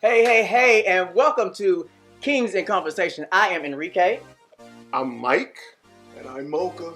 Hey, and welcome to Kingz in Konversation. I am Enrique. I'm Mike. And I'm Mocha.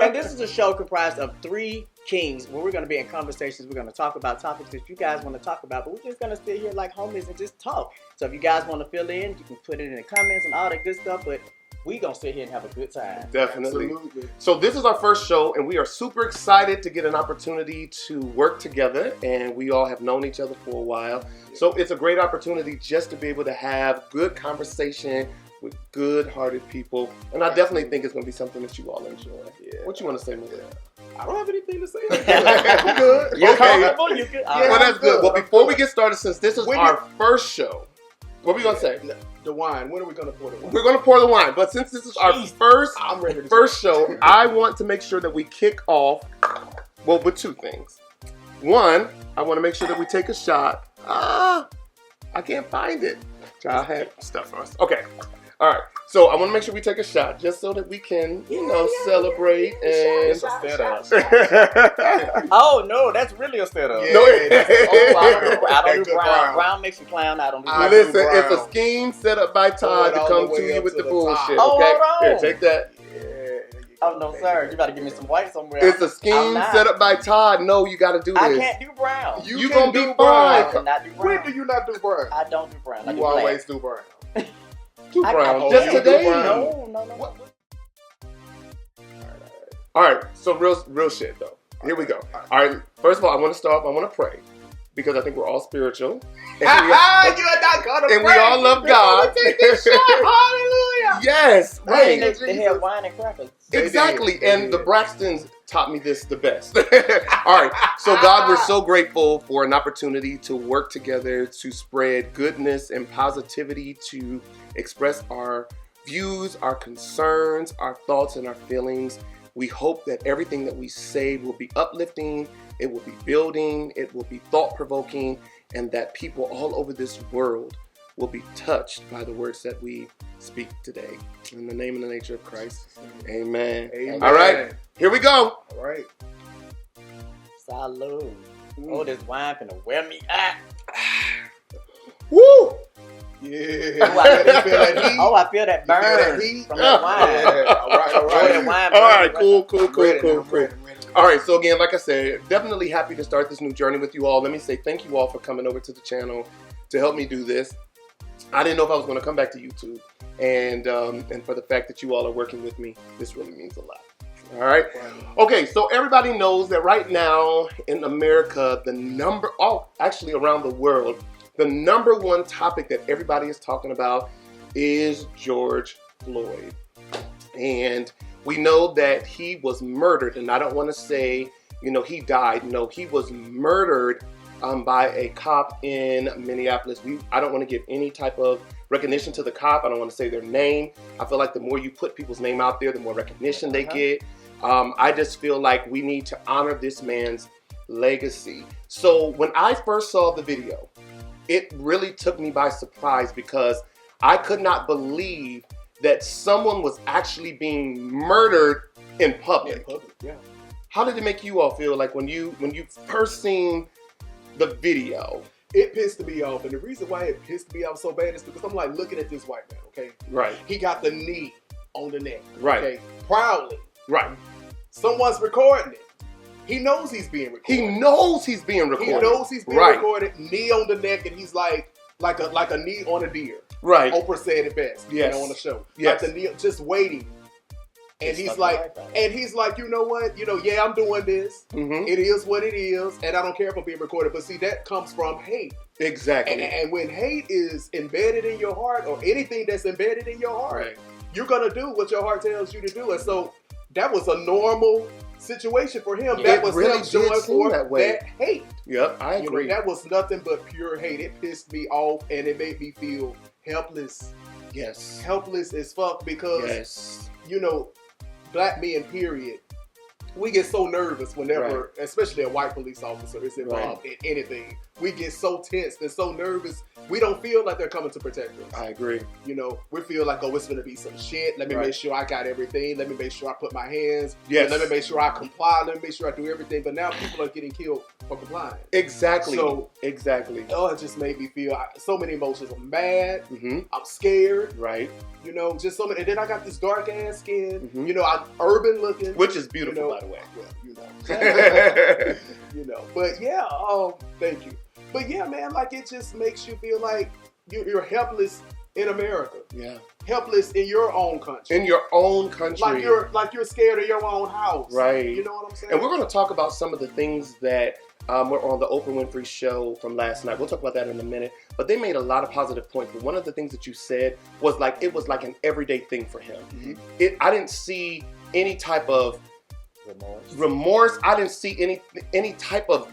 And this is a show comprised of three kings where we're going to be in conversations. We're going to talk about topics that you guys want to talk about, but we're just going to sit here like homies and just talk. So if you guys want to fill in, you can put it in the comments and all that good stuff, but we going to sit here and have a good time. Definitely. Absolutely. So this is our first show, and we are super excited to get an opportunity to work together, and we all have known each other for a while. So it's a great opportunity just to be able to have good conversation with good-hearted people, and I definitely think it's going to be something that you all enjoy. Yeah. What you want to say, Mocha? I don't have anything to say. I'm good. You're Okay. comfortable? You can, Well, that's good. Well, before we get started, since this is When our first show, what are we going to say? The wine. When are we going to pour the wine? We're going to pour the wine, but since this is our I'm ready to first show, I want to make sure that we kick off, well, with two things. One, I want to make sure that we take a shot. I can't find it. I had stuff for us. Okay. All right. So I want to make sure we take a shot just so that we can, celebrate and. It's a setup. Oh, no, that's really a setup. Yeah. No, I don't do Good brown. brown. Brown makes you clown. I don't do I brown. do Listen, it's a brown. scheme set up by Todd to all come the to way you up with to the the bullshit. top. Oh, Okay. hold on. Here, take that. Oh, no, sir. You got to give me some white somewhere. It's a I'm scheme not. set up by Todd. No, you got to do this. I can't do brown. You can gonna be do fine. I cannot do brown. When do you not do brown? I don't do brown. I do You black. always do brown. Two I brown. can't- Just you do today. brown. No. All right. So real shit though. Here we go. All right. First of all, I want to start. I want to pray because I think we're all spiritual. And we, You are not gonna and we pray. all love We're God. gonna take this shot. Hallelujah. Yes. Hey, Right. they had wine and crackers. They Exactly. did. They And the did. Braxtons taught me this the best. All right. So God, we're so grateful for an opportunity to work together to spread goodness and positivity, to express our views, our concerns, our thoughts, and our feelings. We hope that everything that we say will be uplifting, it will be building, it will be thought-provoking, and that people all over this world will be touched by the words that we speak today. In the name and the nature of Christ, amen. Amen. All right, here we go. All right. Salud. Oh, this wine finna wear me out. Woo! Yeah. Oh, I You feel that heat? Oh, I feel that You feel that burn heat? from that wine. Yeah. All right. Oh, that wine All burn. right, cool. Ready. All right, so again, like I said, definitely happy to start this new journey with you all. Let me say thank you all for coming over to the channel to help me do this. I didn't know if I was going to come back to YouTube, and for the fact that you all are working with me, this really means a lot. All right. Okay, so everybody knows that right now in America, actually around the world, the number one topic that everybody is talking about is George Floyd. And we know that he was murdered, and I don't want to say, he died. No, he was murdered by a cop in Minneapolis. I don't want to give any type of recognition to the cop. I don't want to say their name. I feel like the more you put people's name out there, the more recognition they get. I just feel like we need to honor this man's legacy. So when I first saw the video, it really took me by surprise because I could not believe that someone was actually being murdered in public. Yeah. How did it make you all feel like when you first seen the video? It pissed me off, and the reason why it pissed me off so bad is because I'm like looking at this white man. Okay. Right. He got the knee on the neck. Right. Okay. Proudly. Right. Someone's recording it. He knows he's being recorded. He knows he's being recorded. He knows he's being Right. recorded. Knee on the neck, and he's like a knee on a deer. Right. Oprah said it best. Yes. On the show. Yes. Like the knee, just waiting. And Just he's like like, that. you know what? Yeah, I'm doing this. Mm-hmm. It is what it is, and I don't care if I'm being recorded. But see, that comes from hate. Exactly. And when hate is embedded in your heart, or anything that's embedded in your heart, Right. you're gonna do what your heart tells you to do. And so that was a normal situation for him. It That was really him did showing seem for that way. that hate. Yep, I You know, agree. that was nothing but pure hate. It pissed me off, and it made me feel helpless. Yes. Helpless as fuck because, Yes. black men, period, we get so nervous whenever, especially a white police officer is involved in anything. We get so tense and so nervous we don't feel like they're coming to protect us. I agree. You know, we feel like, oh, it's going to be some shit. Let me Right. make sure I got everything. Let me make sure I put my hands. Yes. Let me make sure I comply. Let me make sure I do everything. But now people are getting killed for complying. Exactly. So, exactly. oh, it just made me feel so many emotions. I'm mad. Mm-hmm. I'm scared. Right. You know, just so many. And then I got this dark ass skin. Mm-hmm. You know, I'm urban looking. Which is beautiful, you know, by the way. Well, you know. You know. But yeah, thank you. But yeah, man, like it just makes you feel like you're helpless in America. Yeah. Helpless in your own country. In your own country. Like you're scared of your own house. Right. You know what I'm saying? And we're going to talk about some of the things that were on the Oprah Winfrey show from last night. We'll talk about that in a minute. But they made a lot of positive points. But one of the things that you said was like, it was like an everyday thing for him. Mm-hmm. I didn't see any type of Remorse. I didn't see any type of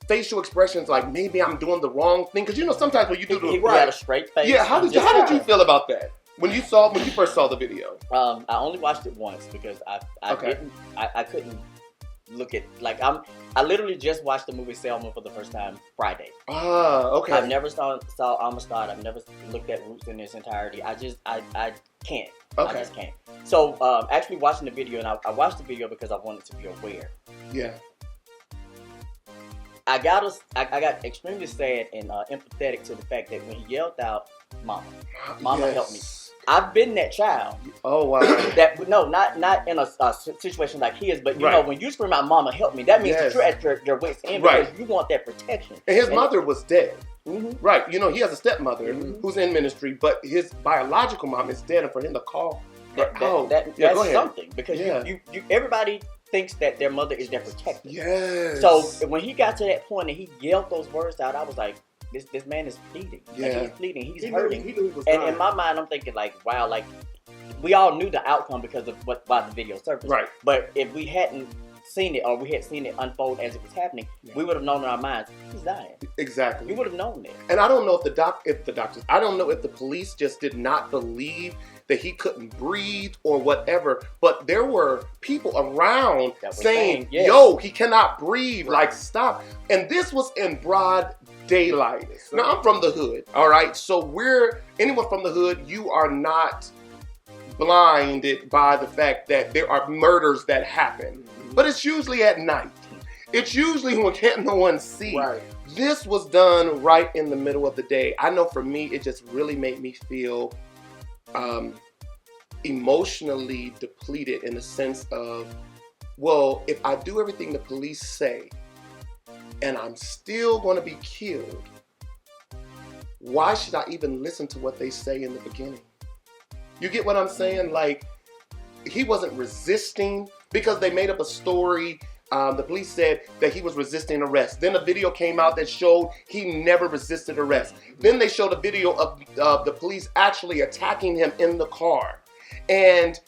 facial expressions like maybe I'm doing the wrong thing. Because you know, sometimes when you do He the had a straight face. yeah, how did you feel about that when you first saw the video? I only watched it once because I couldn't look at I literally just watched the movie Selma for the first time Friday. Ah, okay. I've never saw Amistad. I've never looked at Roots in its entirety. I can't. Okay. I just can't. So actually watching the video, and I watched the video because I wanted to be aware. Yeah. I got extremely sad and empathetic to the fact that when he yelled out, "Mama, Mama, Yes. help me." I've been that child. Oh wow. Not in a situation like his, but you Right. know, when you scream out, "Mama, help me," that means Yes. that you're at your wit's end Right. because you want that protection. And his mother was dead. Mm-hmm. Right. You know, he has a stepmother Mhm. who's in ministry, but his biological mom is dead, and for him to call her out. That's go ahead. something because Yeah. you everybody thinks that their mother is their protector. Yes. So when he got to that point and he yelled those words out, I was like, this man is pleading. Yeah. Like, he's pleading. He's He hurting. knew he was And dying. in my mind, I'm thinking like, wow, like we all knew the outcome because of why the video surfaced. Right. But if we hadn't seen it or we had seen it unfold as it was happening, we would have known in our minds he's dying. Exactly. We would have known that. And I don't know if the doctors, I don't know if the police just did not believe that he couldn't breathe or whatever, but there were people around That was saying, yes. yo, he cannot breathe, like stop. And this was in broad daylight. Now I'm from the hood, all right? So anyone from the hood, you are not blinded by the fact that there are murders that happen. But it's usually at night. It's usually when can't no one see. Right. This was done right in the middle of the day. I know for me, it just really made me feel emotionally depleted in the sense of, well, if I do everything the police say and I'm still going to be killed, why should I even listen to what they say in the beginning? You get what I'm saying? Like, he wasn't resisting because they made up a story. The police said that he was resisting arrest. Then a video came out that showed he never resisted arrest. Then they showed a video of the police actually attacking him in the car. And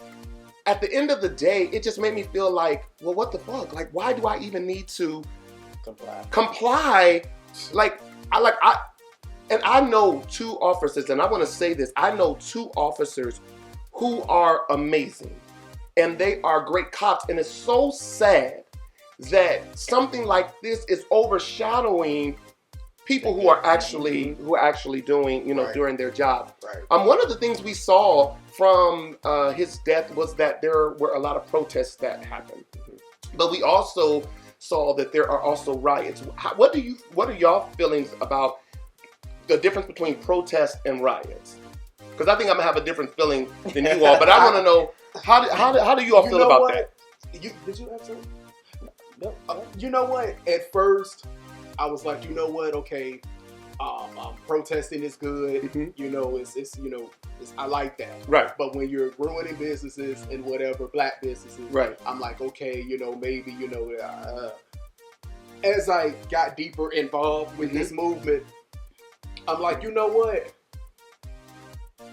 at the end of the day, it just made me feel like, well, what the fuck? Like, why do I even need to comply? And I know two officers, and I want to say this, I know two officers who are amazing. And they are great cops. And it's so sad that something like this is overshadowing people who are actually doing, you know, Right. doing their job. Right. One of the things we saw from his death was that there were a lot of protests that happened. But we also saw that there are also riots. What are y'all feelings about the difference between protests and riots? Because I think I'm gonna have a different feeling than you all, but I want to know how do you all feel know about what? that? Did you have something? No. You know what? At first, I was like, you know what? Okay, protesting is good. Mhm. You know, it's I like that. Right. But when you're ruining businesses and whatever, black businesses, Right. I'm like, okay, you know, maybe, you know, as I got deeper involved with this movement, I'm like, you know what?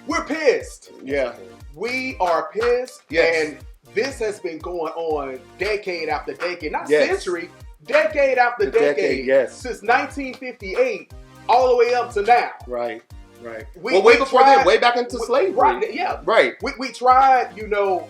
We're pissed. Yeah. We are pissed. Yes. And this has been going on decade after decade, not Yes. century, decade after The decade, yes. since 1958 all the way up to now. Right. Right. We- well, way we before tried- then, way back into slavery. Right, yeah. Right. We tried, you know,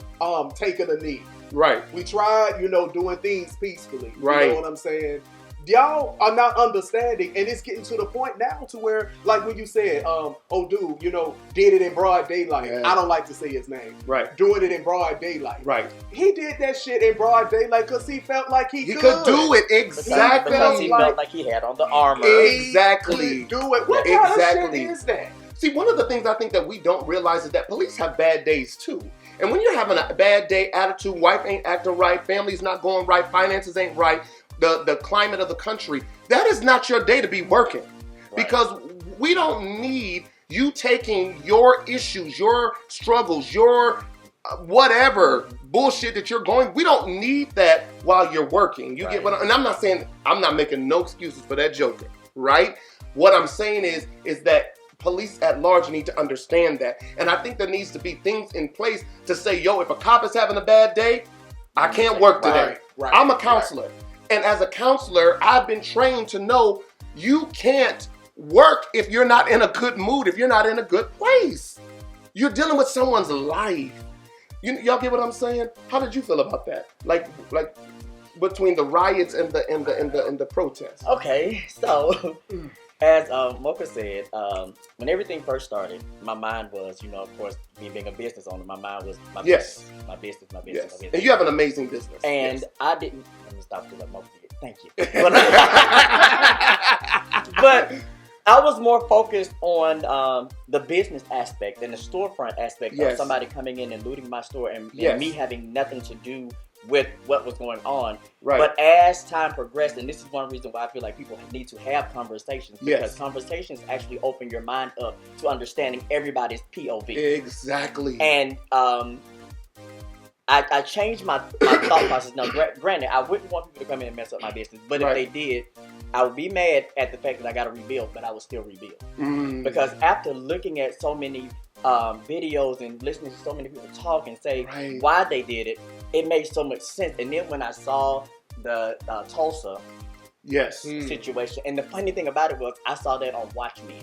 taking a knee. Right. We tried, you know, doing things peacefully. Right. You know what I'm saying? y'all are not understanding, and it's getting to the point now to where, like when you said, oh dude, you know, did it in broad daylight. Yeah. I don't like to say his name. Right. Doing it in broad daylight. Right. He did that shit in broad daylight because he felt like he could do it. Exactly. Because he felt like he had on the armor. Exactly. Do it. What kind of shit is that? See, one of the things I think that we don't realize is that police have bad days too. And when you're having a bad day, attitude, wife ain't acting right, family's not going right, finances ain't right, the climate of the country, that is not your day to be working. Right. Because we don't need you taking your issues, your struggles, your whatever bullshit that you're going, we don't need that while you're working. You get what and I'm not saying, I'm not making no excuses for that joker, right? What I'm saying is that police at large need to understand that. And I think there needs to be things in place to say, yo, if a cop is having a bad day, I can't work today. Right. I'm a counselor. Right. And as a counselor, I've been trained to know you can't work if you're not in a good mood, if you're not in a good place. You're dealing with someone's life. Y'all get what I'm saying? How did you feel about that? Like between the riots and the protests? Okay, so as Mocha said, when everything first started, my mind was, you know, of course, me being a business owner, my mind was my business, my business. And you have an amazing business. And I didn't, let me stop because I'm Mocha. Thank you. But I was more focused on the business aspect and the storefront aspect of somebody coming in and looting my store and me having nothing to do with what was going on. Right. But as time progressed, and this is one reason why I feel like people need to have conversations, because conversations actually open your mind up to understanding everybody's POV. Exactly. And I changed my thought process. Now, granted, I wouldn't want people to come in and mess up my business, but if they did, I would be mad at the fact that I got to rebuild, but I would still rebuild. Because after looking at so many videos and listening to so many people talk and say why they did it, it made so much sense. And then when I saw the Tulsa situation, and the funny thing about it was I saw that on Watchmen.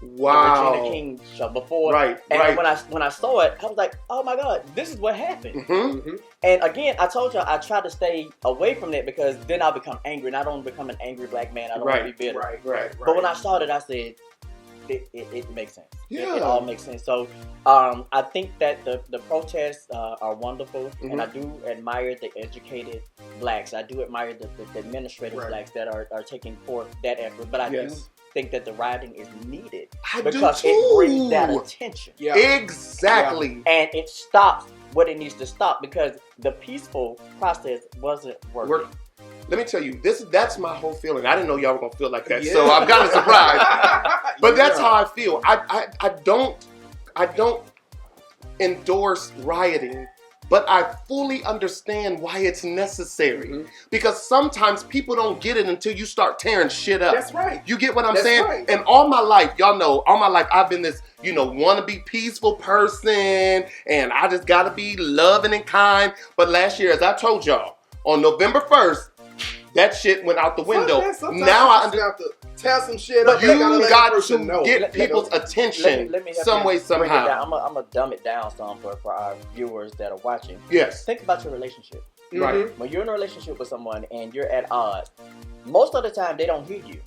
Wow. The Regina Kingz show before. And when I saw it, I was like, oh my God, this is what happened. And again, I told y'all I try to stay away from that because then I'll become angry, and I don't become an angry black man. I don't want to be bitter. But when I saw it, I said, it makes sense. It all makes sense. So I think that the protests are wonderful, and I do admire the educated blacks. I do admire the administrative blacks that are taking forth that effort. But I do think that the rioting is needed because it brings that attention. Exactly. And it stops what it needs to stop because the peaceful process wasn't working. Let me tell you, that's my whole feeling. I didn't know y'all were gonna feel like that, so I'm kind of surprised. But that's how I feel. I don't endorse rioting, but I fully understand why it's necessary. Because sometimes people don't get it until you start tearing shit up. That's right. You get what I'm saying? And all my life, y'all know, all my life I've been this, wanna be peaceful person, and I just gotta be loving and kind. But last year, as I told y'all, on November 1st, that shit went out the window. Now I understand. To tell some shit up. You got to get people's attention some way, somehow. I'm gonna dumb it down some for our viewers that are watching. Yes. Think about your relationship. Right. When you're in a relationship with someone and you're at odds, most of the time they don't hear you.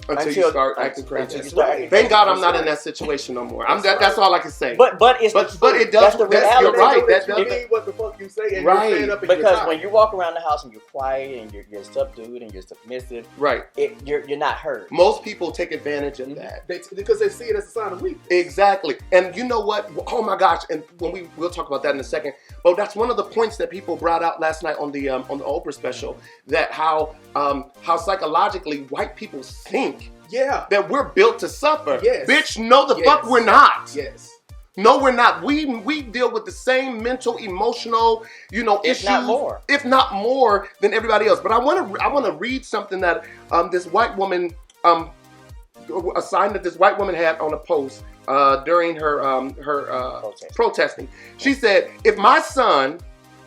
Until you start acting crazy. Thank God I'm not in that situation no more. That's all I can say. But it does. That's the reality. You're right. That does mean what the fuck you say. And right. You're up because when you walk around the house and you're quiet and you're subdued and you're submissive, right? You're not heard. Most people take advantage of that because they see it as a sign of weakness. Exactly. And you know what? Oh my gosh! And when we'll talk about that in a second. But that's one of the points that people brought out last night on the Oprah special. That how psychologically white people think. Yeah. That we're built to suffer. Yes. Bitch, no the fuck we're not. Yes. No, we're not. We deal with the same mental, emotional, issues. If not more than everybody else. But I wanna read something that this white woman a sign that this white woman had on a post during her protesting. She said, if my son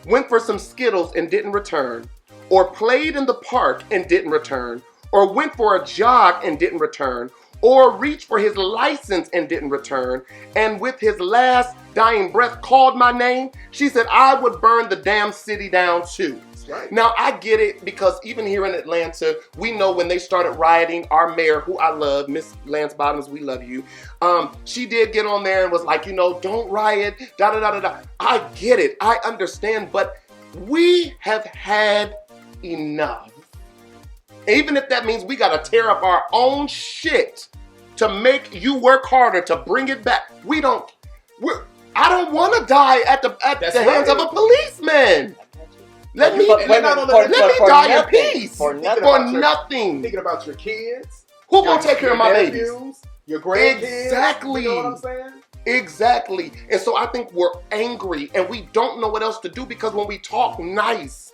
went for some Skittles and didn't return, or played in the park and didn't return, or went for a jog and didn't return, or reached for his license and didn't return, and with his last dying breath called my name, she said, I would burn the damn city down too. Right. Now, I get it because even here in Atlanta, we know when they started rioting, our mayor, who I love, Miss Lance Bottoms, we love you. She did get on there and was like, don't riot, da-da-da-da-da. I get it. I understand. But we have had enough. Even if that means we got to tear up our own shit to make you work harder to bring it back. I don't want to die at the hands of a policeman. Let me die in peace for nothing. Thinking about your kids. Who gonna take care of my babies? Your grandkids. Exactly. You know what I'm saying? Exactly. And so I think we're angry and we don't know what else to do because when we talk nice,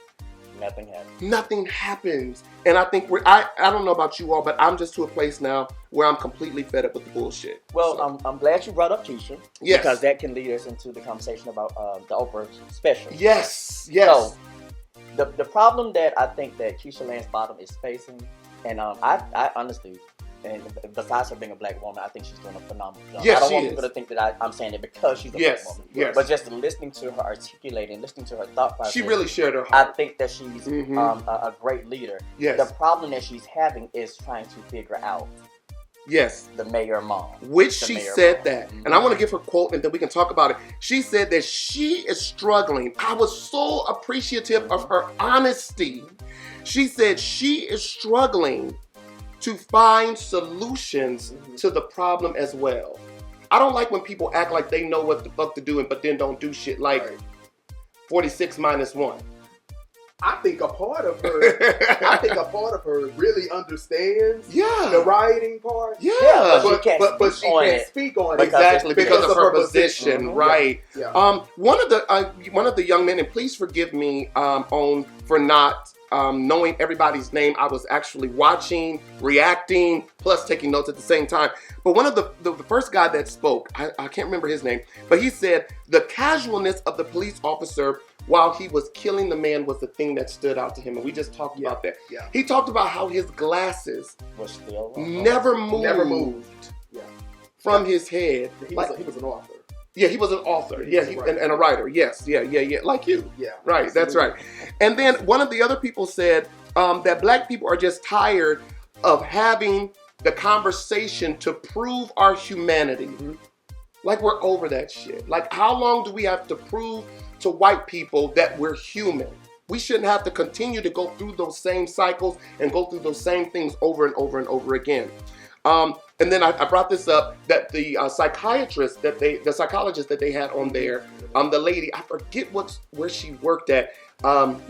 nothing happens. And I think I don't know about you all, but I'm just to a place now where I'm completely fed up with the bullshit. Well, so. I'm glad you brought up Keisha. Yes. Because that can lead us into the conversation about the Oprah special. Yes. So, the problem that I think that Keisha Lance Bottom is facing, and I honestly, and besides her being a black woman, I think she's doing a phenomenal job. Yes, I don't want people to think that I'm saying it because she's a black woman. Yes. But just listening to her articulating, listening to her thought process. She really shared her I heart. think that she's a great leader. Yes. The problem that she's having is trying to figure out the mayor mom. Which she said that. And I want to give her a quote and then we can talk about it. She said that she is struggling. I was so appreciative of her honesty. She said she is struggling to find solutions to the problem as well. I don't like when people act like they know what the fuck to do but then don't do shit like 46 minus 1. I think a part of her really understands the rioting part. Yeah. But she can't speak on it. Exactly, because of her position. Right. Yeah. One of the young men, and please forgive me for not knowing everybody's name. I was actually watching, reacting, plus taking notes at the same time. But one of the first guy that spoke, I can't remember his name, but he said the casualness of the police officer while he was killing the man was the thing that stood out to him. And we just talked about that. Yeah. He talked about how his glasses was still never moved from his head. He was an author. Yeah, he was an author. And a writer. Yes, yeah. Like you. Yeah. Right, absolutely. That's right. And then one of the other people said that black people are just tired of having the conversation to prove our humanity. Like we're over that shit. Like how long do we have to prove to white people that we're human? We shouldn't have to continue to go through those same cycles and go through those same things over and over and over again. And then I brought this up that the psychologist that they had on there, the lady, I forget where she worked at.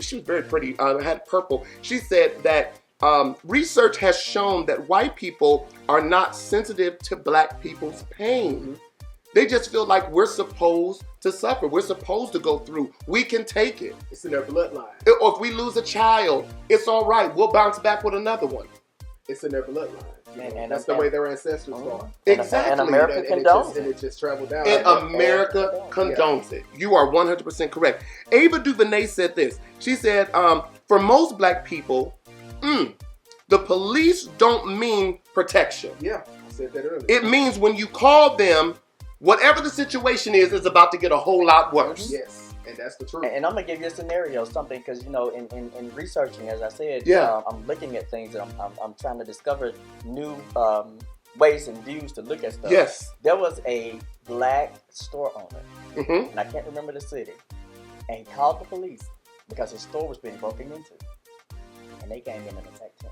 She was very pretty. Had purple. She said that research has shown that white people are not sensitive to black people's pain. They just feel like we're supposed to suffer. We're supposed to go through. We can take it. It's in their bloodline. Or if we lose a child, it's all right. We'll bounce back with another one. It's in their bloodline. And that's the way their ancestors thought. Exactly. And America condones it. And it just traveled down. And America condones it. You are 100% correct. Ava DuVernay said this. She said, for most black people, the police don't mean protection. Yeah, I said that earlier. It means when you call them, whatever the situation is about to get a whole lot worse. Yes, and that's the truth. And I'm going to give you a scenario, something, because, in researching, as I said, I'm looking at things and I'm trying to discover new ways and views to look at stuff. Yes. There was a black store owner, and I can't remember the city, and he called the police because his store was being broken into, and they came in and attacked him.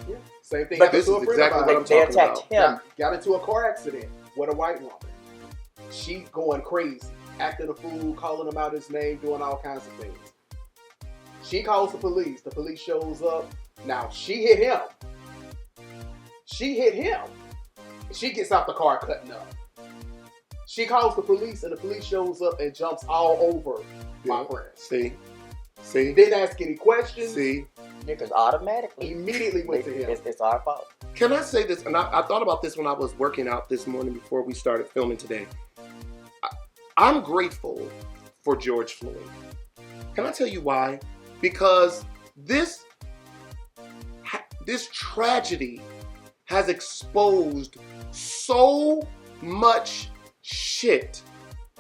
Yeah, same thing. But this is exactly what I'm talking about. They attacked him. Got into a car accident with a white woman. She going crazy, acting a fool, calling him out his name, doing all kinds of things. She calls the police. The police shows up. Now, she hit him. She gets out the car cutting up. She calls the police, and the police shows up and jumps all over my friend. See? Didn't ask any questions. See? Because automatically, immediately went to him. It's our fault. Can I say this? And I thought about this when I was working out this morning before we started filming today. I'm grateful for George Floyd. Can I tell you why? Because this tragedy has exposed so much shit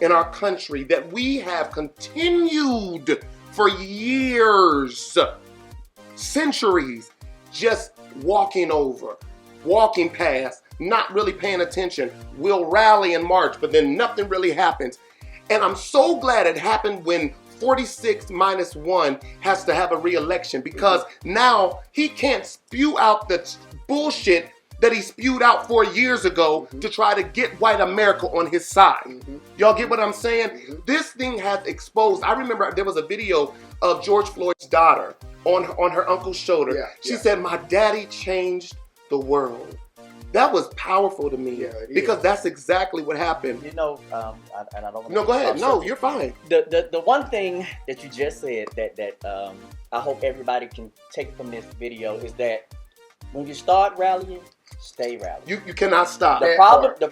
in our country that we have continued for years, centuries, just walking over, walking past, not really paying attention. We'll rally and march, but then nothing really happens. And I'm so glad it happened when 46 minus 1 has to have a re-election, because now he can't spew out the bullshit that he spewed out 4 years ago to try to get white America on his side. Y'all get what I'm saying? This thing has exposed. I remember there was a video of George Floyd's daughter on her uncle's shoulder. She said, "My daddy changed the world." That was powerful to me, because that's exactly what happened. You know, and I don't want to... No, go ahead. No, you're fine. The one thing that you just said that I hope everybody can take from this video is that when you start rallying, stay rallying. You cannot stop. The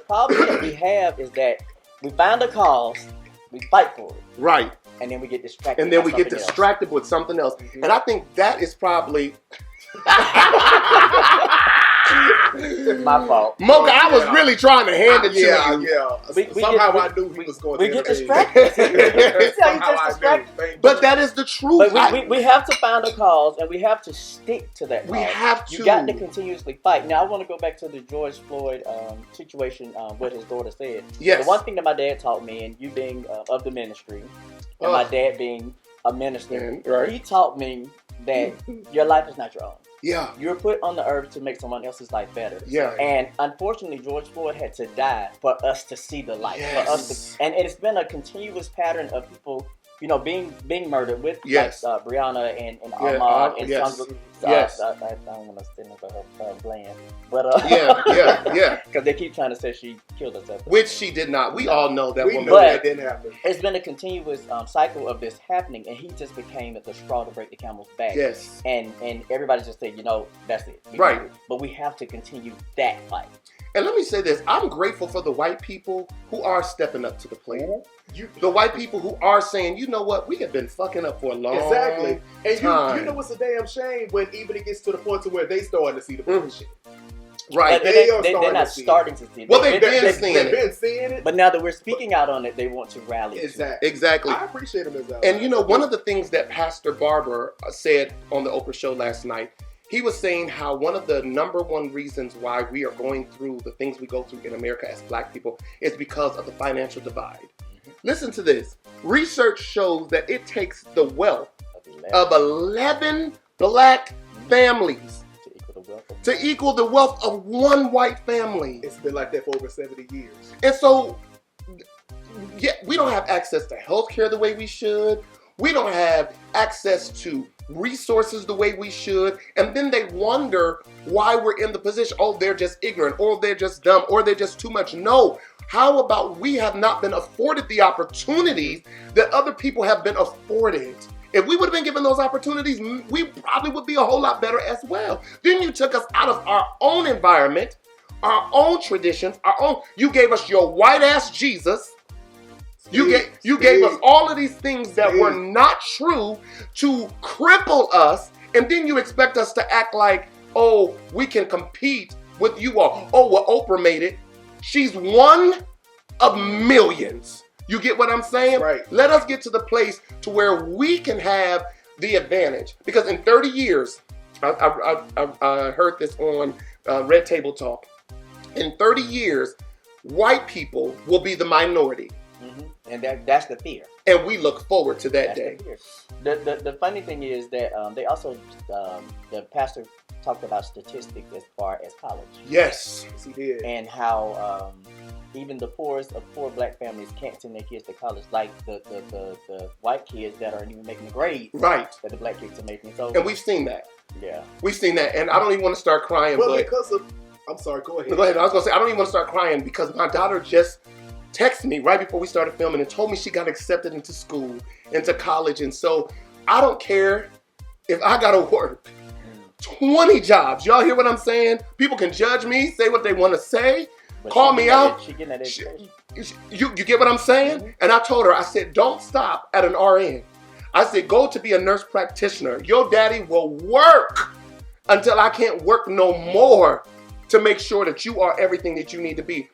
problem that we have is that we find a cause, we fight for it. Right. And then we get distracted. And then we get distracted with something else. And I think that is probably... My fault. Mocha, I was really trying to hand it to you. Somehow I knew he was going to... We get distracted. But that is the truth. But we have to find a cause, and we have to stick to that cause. We have to. You got to continuously fight. Now, I want to go back to the George Floyd situation, what his daughter said. Yes. The one thing that my dad taught me, and you being of the ministry, and my dad being a minister, he taught me that your life is not your own. Yeah. You're put on the earth to make someone else's life better. Yeah. And unfortunately, George Floyd had to die for us to see the light. Yes. For us to, and it's been a continuous pattern of people, you know, being murdered with like, Brianna and Ahmaud and Sandra. I don't want to stand up her bland, but because they keep trying to say she killed herself, which she did not. We all know that woman. But that didn't happen. It's been a continuous cycle of this happening, and he just became the straw to break the camel's back. Yes. And everybody just said, you know, that's it. Right. But we have to continue that fight. And let me say this: I'm grateful for the white people who are stepping up to the plate. The white people who are saying, you know what, we have been fucking up for a long And time. you know what's a damn shame when even it gets to the point to where they starting to see the bullshit. Right. They're not starting to see it. Well, they've been seeing it. But now that we're speaking out on it, they want to rally. Exactly. I appreciate them as that. And you know, one of the things that Pastor Barber said on the Oprah show last night, he was saying how one of the number one reasons why we are going through the things we go through in America as black people is because of the financial divide. Listen to this. Research shows that it takes the wealth of 11 black families to equal the wealth of one white family. It's been like that for over 70 years. And so, we don't have access to healthcare the way we should. We don't have access to resources the way we should. And then they wonder why we're in the position. Oh, they're just ignorant, or they're just dumb, or they're just too much. No. How about we have not been afforded the opportunities that other people have been afforded? If we would have been given those opportunities, we probably would be a whole lot better as well. Then you took us out of our own environment, our own traditions, you gave us your white ass Jesus. You gave us all of these things that were not true to cripple us, and then you expect us to act like, oh, we can compete with you all. Oh, well, Oprah made it. She's one of millions. You get what I'm saying? Right. Let us get to the place to where we can have the advantage. Because in 30 years, I heard this on Red Table Talk. In 30 years, white people will be the minority. And that's the fear. And we look forward to that day. The funny thing is that they also, the pastor talked about statistics as far as college. Yes. He did. And how even the poorest of poor black families can't send their kids to college, like the white kids that aren't even making the grades. Right. That the black kids are making. So, and we've seen that. Yeah. We've seen that. And I don't even want to start crying. Well, because of... I'm sorry, go ahead. Go ahead. I was going to say, I don't even want to start crying because my daughter just texted me right before we started filming and told me she got accepted into school, into college. And so I don't care if I got to work 20 jobs. Y'all hear what I'm saying? People can judge me, say what they want to say, but call me out. She getting that education. You get what I'm saying? Mm-hmm. And I told her, I said, don't stop at an RN. I said, go to be a nurse practitioner. Your daddy will work until I can't work no more to make sure that you are everything that you need to be.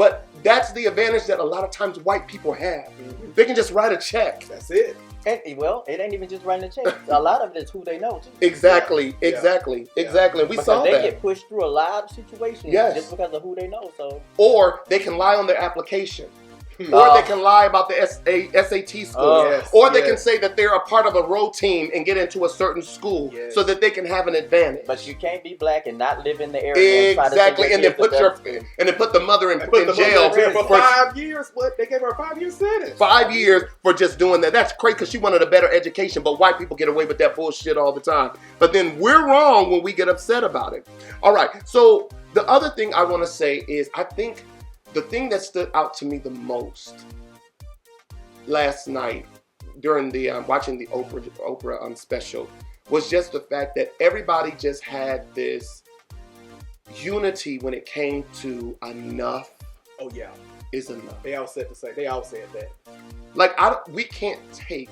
But that's the advantage that a lot of times white people have. They can just write a check. That's it. And, well, it ain't even just writing a check. A lot of it is who they know, too. Exactly. Yeah. Exactly. We Because saw they that. get pushed through a lot of situations just because of who they know. So, Or they can lie on their application. Or they can lie about the SAT score. Or they can say that they're a part of a row team and get into a certain school so that they can have an advantage. But you can't be black and not live in the area. Exactly. And then put the mother in jail for 5 years. What? They gave her a 5-year sentence. 5 years for just doing that. That's crazy because she wanted a better education, but white people get away with that bullshit all the time. But then we're wrong when we get upset about it. All right. So the other thing I want to say is I think the thing that stood out to me the most last night during the watching the Oprah special was just the fact that everybody just had this unity when it came to enough. Oh yeah, is enough. They all said the same. They all said that. Like we can't take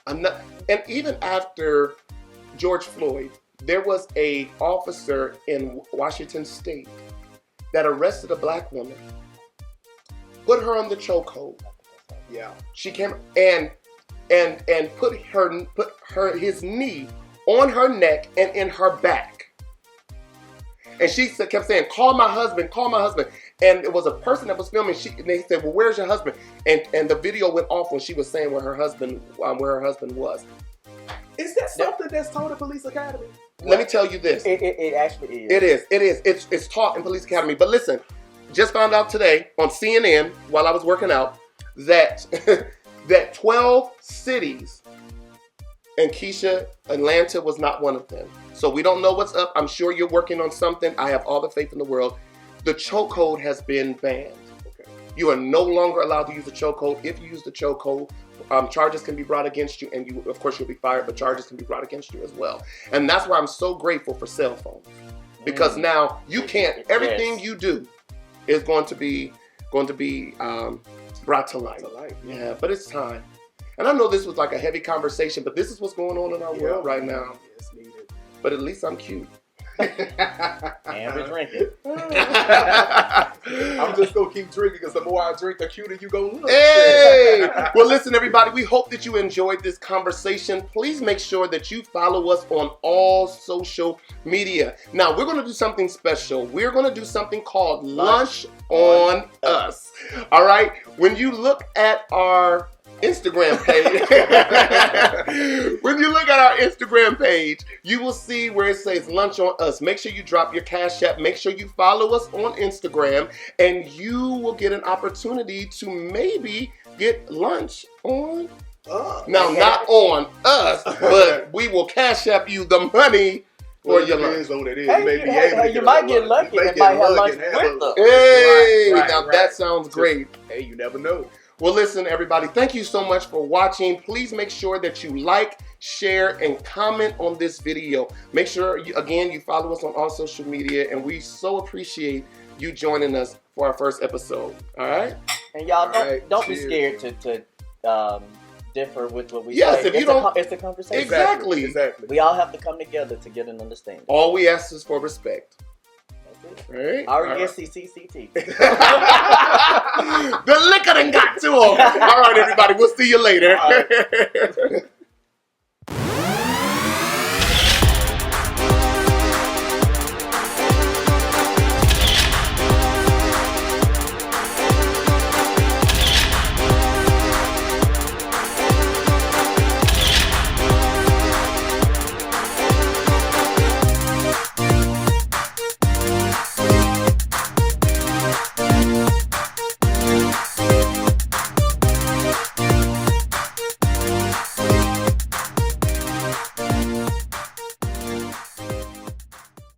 enough. And even after George Floyd, there was a officer in Washington State that arrested a black woman, put her on the chokehold. Yeah. She came and put his knee on her neck and in her back. And she kept saying, call my husband. And it was a person that was filming. And they said, well, where's your husband? And the video went off when she was saying where her husband was. Is that something that's taught in police academy? Let me tell you this. It actually is. It is. It's taught in police academy. But listen, just found out today on CNN while I was working out that that 12 cities, and Keisha, Atlanta was not one of them. So we don't know what's up. I'm sure you're working on something. I have all the faith in the world. The chokehold has been banned. Okay. You are no longer allowed to use the chokehold. If you use the chokehold, charges can be brought against you, and you, of course, you'll be fired, but charges can be brought against you as well. And that's why I'm so grateful for cell phones, because now you can't. Everything you do is going to be brought to light. Yeah, but it's time. And I know this was like a heavy conversation, but this is what's going on in our world right now. It's needed. But at least I'm cute. And we're drinking. I'm just gonna keep drinking because the more I drink, the cuter you gonna look. Hey! Well, listen, everybody. We hope that you enjoyed this conversation. Please make sure that you follow us on all social media. Now, we're gonna do something special. We're gonna do something called Lunch on Us. All right. When you look at our Instagram page, you will see where it says Lunch on Us. Make sure you drop your Cash App. Make sure you follow us on Instagram, and you will get an opportunity to maybe get lunch on us. Now, not on us, but we will Cash App you the money for your lunch. You might get lucky and might have lunch with us. Hey, that sounds great. Hey, you never know. Well, listen, everybody, thank you so much for watching. Please make sure that you like, share, and comment on this video. Make sure, you follow us on all social media, and we so appreciate you joining us for our first episode. All right? And y'all, don't be scared to differ with what we say. Yes, if you don't... It's a conversation. Exactly. We all have to come together to get an understanding. All we ask is for respect. Right? R-E-S-C-C-C-T. The liquor done got to him. All right, everybody. We'll see you later.